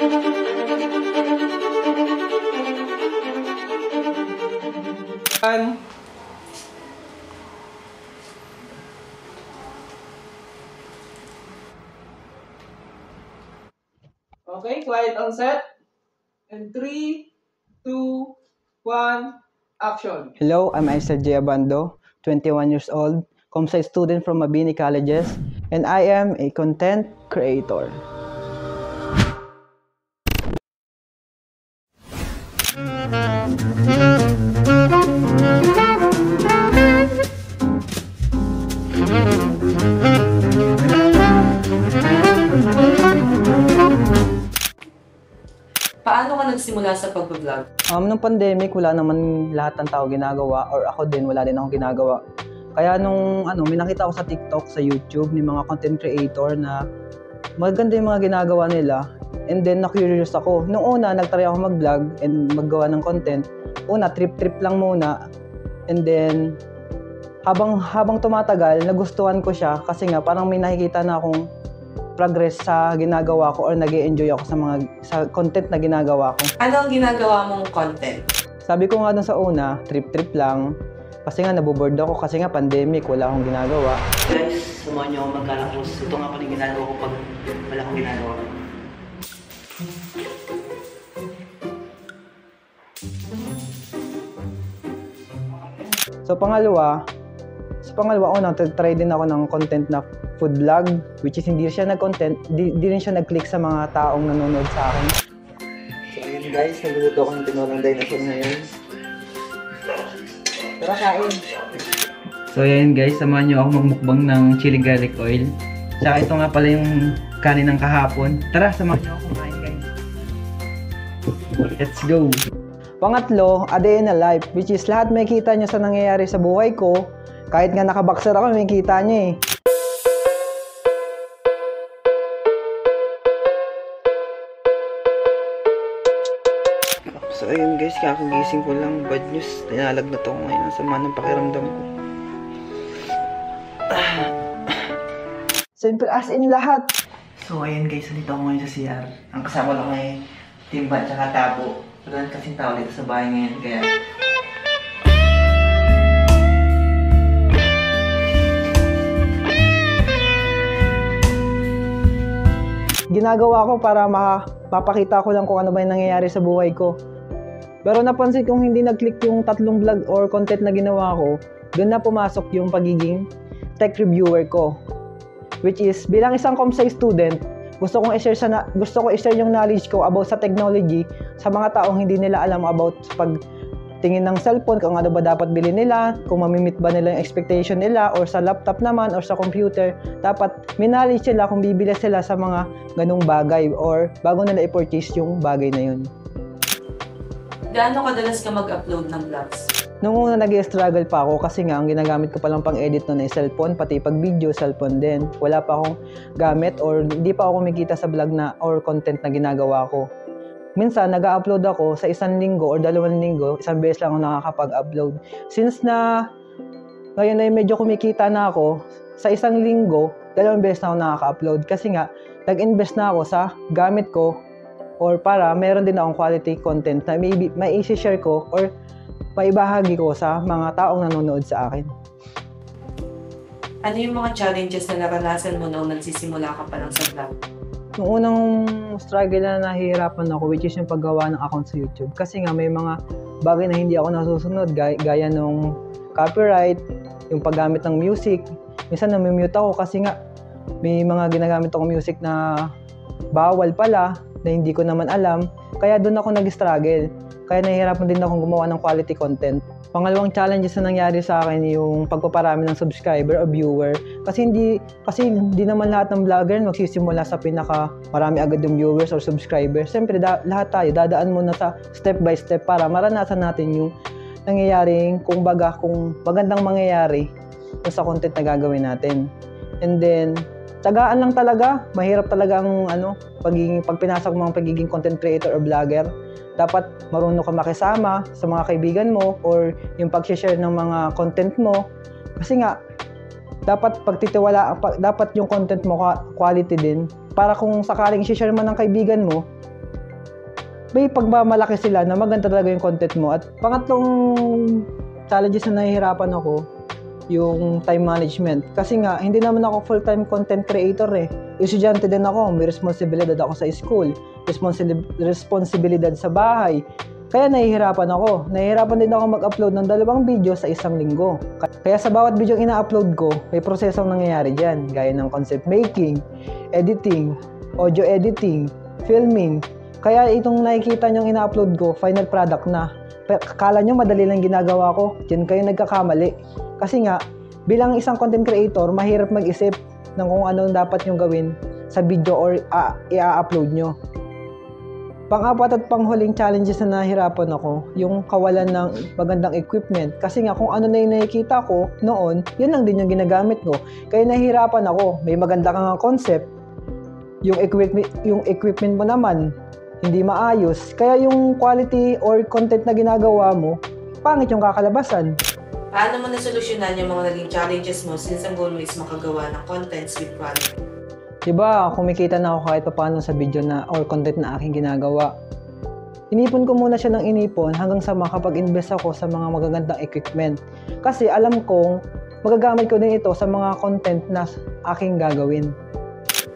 Okay, quiet on set. And 3, 2, 1, action. Hello, I'm Aisel J. Abando, 21 years old, ComSci student from Mabini Colleges, and I am a content creator. Paano ka nagsimula sa pag-vlog? Nung pandemic, wala naman lahat ng tao ginagawa, or ako din, wala din akong ginagawa. Kaya nung may nakita ako sa TikTok, sa YouTube, ni mga content creator na maganda yung mga ginagawa nila. And then, na-curious ako. Nung una, nag-try ako mag-vlog and maggawa ng content. Una, trip-trip lang muna. And then, habang tumatagal, nagustuhan ko siya kasi nga parang may nakikita na akong progress sa ginagawa ko or nag-e-enjoy ako sa content na ginagawa ko. Ano ang ginagawa mong content? Sabi ko nga dun sa una, trip-trip lang. Kasi nga naboboard ako kasi nga pandemic, wala akong ginagawa. Guys, samahan niyo ako magkalakos. Ito nga pala yung ginagawa ko pag wala akong ginagawa. So pangalawa, try din ako ng content na food vlog, which is hindi siya nag-content, di rin siya nag-click sa mga taong nanonood sa akin. So ayun guys, nagluluto ako ng tinolang dinosaur ngayon. Tara kain! So ayun guys, samahan niyo ako magmukbang ng chili garlic oil. Tsaka ito nga pala yung kanin ng kahapon. Tara, samahan niyo ako kumain guys. Let's go! Pangatlo, a day in a life, which is lahat may kita nyo sa nangyayari sa buhay ko. Kahit nga nakaboxer ako, may kita nyo eh. So ayun guys, kakagising ko lang. Bad news, tinalagnat ako ngayon. Ang sama ng pakiramdam ko. Siyempre as in lahat. So ayun guys, nandito ako ngayon sa CR. Ang kasama lang ay Timba at saka Tabo. Wala kasing tao dito sa bahay ngayon, kaya ginagawa ko para mapapakita ko lang kung ano ba yung nangyayari sa buhay ko. Pero napansin kong hindi nag-click yung tatlong vlog or content na ginawa ko, doon na pumasok yung pagiging tech reviewer ko. Which is, bilang isang ComSci student, gusto ko i-share yung knowledge ko about sa technology sa mga taong hindi nila alam about pagtingin ng cellphone, kung ano ba dapat bilhin nila, kung mamimit ba nila yung expectation nila, or sa laptop naman, or sa computer. Dapat may knowledge sila kung bibili sila sa mga ganung bagay or bago nila i-purchase yung bagay na yun. Gaano kadalas ka mag-upload ng vlogs? Nung una nag-struggle pa ako kasi nga ang ginagamit ko palang pang-edit nun ay cellphone, pati pag video, cellphone din. Wala pa akong gamit or hindi pa ako kumikita sa vlog na or content na ginagawa ko. Minsan nag-upload ako sa isang linggo or 2 linggo, isang beses lang ako nakakapag-upload. Since na ngayon ay medyo kumikita na ako, sa isang linggo, 2 beses na ako nakaka-upload kasi nga nag-invest na ako sa gamit ko or para meron din akong quality content na may i-share ko or maibahagi ko sa mga taong nanonood sa akin. Ano yung mga challenges na naranasan mo nung nagsisimula ka pa lang sa vlog? Noong unang struggle na nahihirapan ako, which is yung paggawa ng account sa YouTube. Kasi nga may mga bagay na hindi ako nasusunod, gaya nung copyright, yung paggamit ng music. Minsan namimute ako kasi nga may mga ginagamit akong music na bawal pala, na hindi ko naman alam. Kaya doon ako nag-struggle. Kaya nahihirapan din akong gumawa ng quality content. Pangalawang challenges na nangyari sa akin yung pagpaparami ng subscriber o viewer. Kasi hindi naman lahat ng vlogger magsisimula sa pinaka marami agad yung viewers or subscribers. Siyempre, lahat tayo dadaan muna sa step by step para maranasan natin yung nangyayaring kung magandang mangyayari sa content na gagawin natin. And then, tsagaan lang talaga. Mahirap talaga ang pag pinasok mo ang pagiging content creator or vlogger. Dapat marunong ka makisama sa mga kaibigan mo or yung pag-share ng mga content mo. Kasi nga, dapat dapat yung content mo quality din. Para kung sakaling i-share mo ng kaibigan mo, may pagmamalaki sila na maganda talaga yung content mo. At pangatlong challenges na nahihirapan ako, yung time management. Kasi nga, hindi naman ako full-time content creator eh. Estudyante din ako, may responsibilidad ako sa school, responsibilidad sa bahay. Kaya nahihirapan ako. Nahihirapan din ako mag-upload ng 2 video sa isang linggo. Kaya sa bawat video ina-upload ko, may prosesong nangyayari dyan. Gaya ng concept making, editing, audio editing, filming. Kaya itong nakikita nyong ina-upload ko, final product na. Kala nyo madali lang ginagawa ko, dyan kayo nagkakamali. Kasi nga, bilang isang content creator, mahirap mag-isip ng kung ano dapat nyong gawin sa video or i-upload nyo. Pang-apat at panghuling challenges na nahihirapan ako, yung kawalan ng magandang equipment. Kasi nga kung ano na yung nakikita ko noon, yun lang din yung ginagamit ko. Kaya nahihirapan ako, may maganda kang concept, yung equipment mo naman, hindi maayos. Kaya yung quality or content na ginagawa mo, pangit yung kakalabasan. Paano mo nasolusyonan yung mga naging challenges mo since ang goal mo is makagawa ng contents with quality? Diba, kumikita na ako kahit paano sa video na or content na aking ginagawa. Inipon ko muna siya ng inipon hanggang sa makapag-invest ako sa mga magagandang equipment. Kasi alam kong magagamit ko din ito sa mga content na aking gagawin.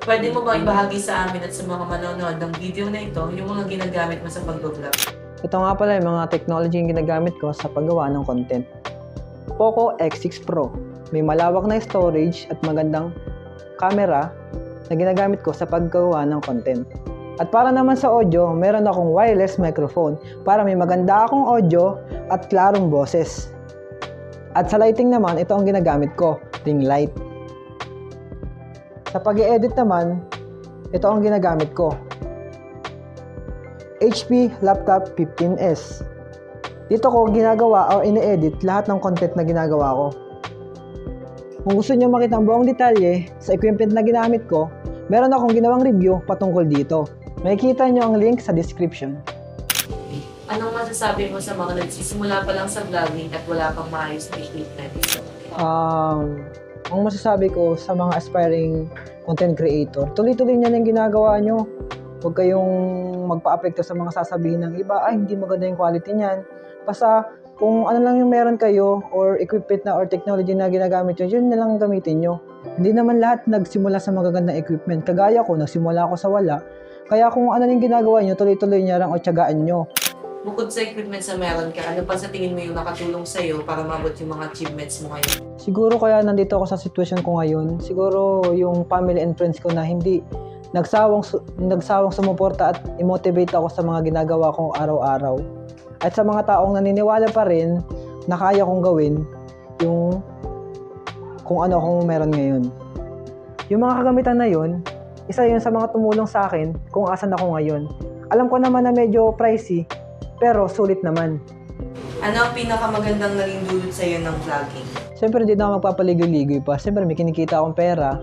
Pwede mo ba ibahagi sa amin at sa mga manonood ng video na ito yung mga ginagamit mo sa pag-vlog? Ito nga pala yung mga technology yung ginagamit ko sa paggawa ng content. Poco X6 Pro. May malawak na storage at magandang camera na ginagamit ko sa paggawa ng content. At para naman sa audio, meron akong wireless microphone para may maganda akong audio at klarong boses. At sa lighting naman, ito ang ginagamit ko, ring light. Sa pag-i-edit naman, ito ang ginagamit ko, HP Laptop 15S. Dito ko ginagawa or ine-edit lahat ng content na ginagawa ko. Kung gusto nyo makita ang buong detalye sa equipment na ginamit ko, meron akong ginawang review patungkol dito. Makikita nyo ang link sa description. Anong masasabi mo sa mga nagsisimula pa lang sa vlogging at wala pang maayos na equipment? Ang masasabi ko sa mga aspiring content creator, tuloy-tuloy nyo yung ginagawa nyo. Huwag kayong magpa-apekto sa mga sasabihin ng iba, ay hindi maganda yung quality niyan. Basta kung ano lang yung meron kayo or equipment na or technology na ginagamit nyo, yun na lang gamitin nyo. Hindi naman lahat nagsimula sa magagandang equipment. Kagaya ko, nagsimula ako sa wala. Kaya kung ano yung ginagawa nyo, tuloy-tuloy nyo lang o tiyagaan nyo. Bukod sa equipment na meron ka, ano pa sa tingin mo yung nakatulong sa'yo para mabot yung mga achievements mo ngayon? Siguro kaya nandito ako sa sitwasyon ko ngayon, siguro yung family and friends ko na hindi nagsawang sumuporta at i-motivate ako sa mga ginagawa kong araw-araw. At sa mga taong naniniwala pa rin na kaya kong gawin yung kung ano akong meron ngayon. Yung mga kagamitan na yun, isa yun sa mga tumulong sa akin kung asan ako ngayon. Alam ko naman na medyo pricey, pero sulit naman. Ano ang pinakamagandang naging dulot sa'yo ng vlogging? Siyempre, hindi na ako magpapaligoy-ligoy pa. Siyempre, may kinikita akong pera.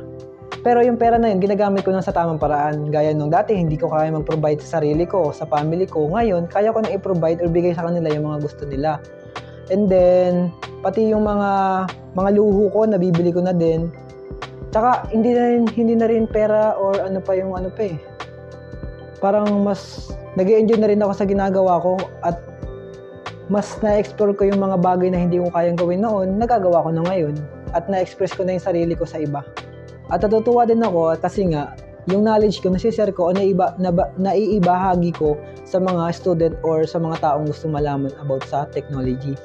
Pero yung pera na yun, ginagamit ko na sa tamang paraan. Gaya nung dati, hindi ko kaya mag-provide sa sarili ko, sa family ko. Ngayon, kaya ko na i-provide or bigay sa kanila yung mga gusto nila. And then, pati yung mga luho ko, nabibili ko na din. Tsaka, hindi na rin pera or ano pa yung ano pa eh. Parang mas nag-i-enjoy na rin ako sa ginagawa ko at mas na-explore ko yung mga bagay na hindi ko kayang gawin noon, nagagawa ko na ngayon at na-express ko na yung sarili ko sa iba. At natutuwa din ako kasi nga, yung knowledge ko, nasishare ko o naiibahagi ko sa mga student or sa mga taong gusto malaman about sa technology.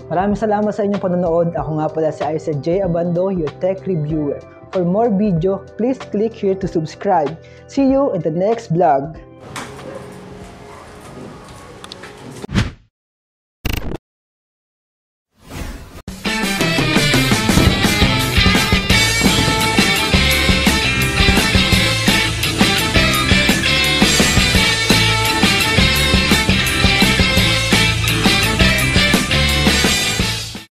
Maraming salamat sa inyong panonood. Ako nga pala si Isaac J. Abando, your tech reviewer. For more video, please click here to subscribe. See you in the next vlog.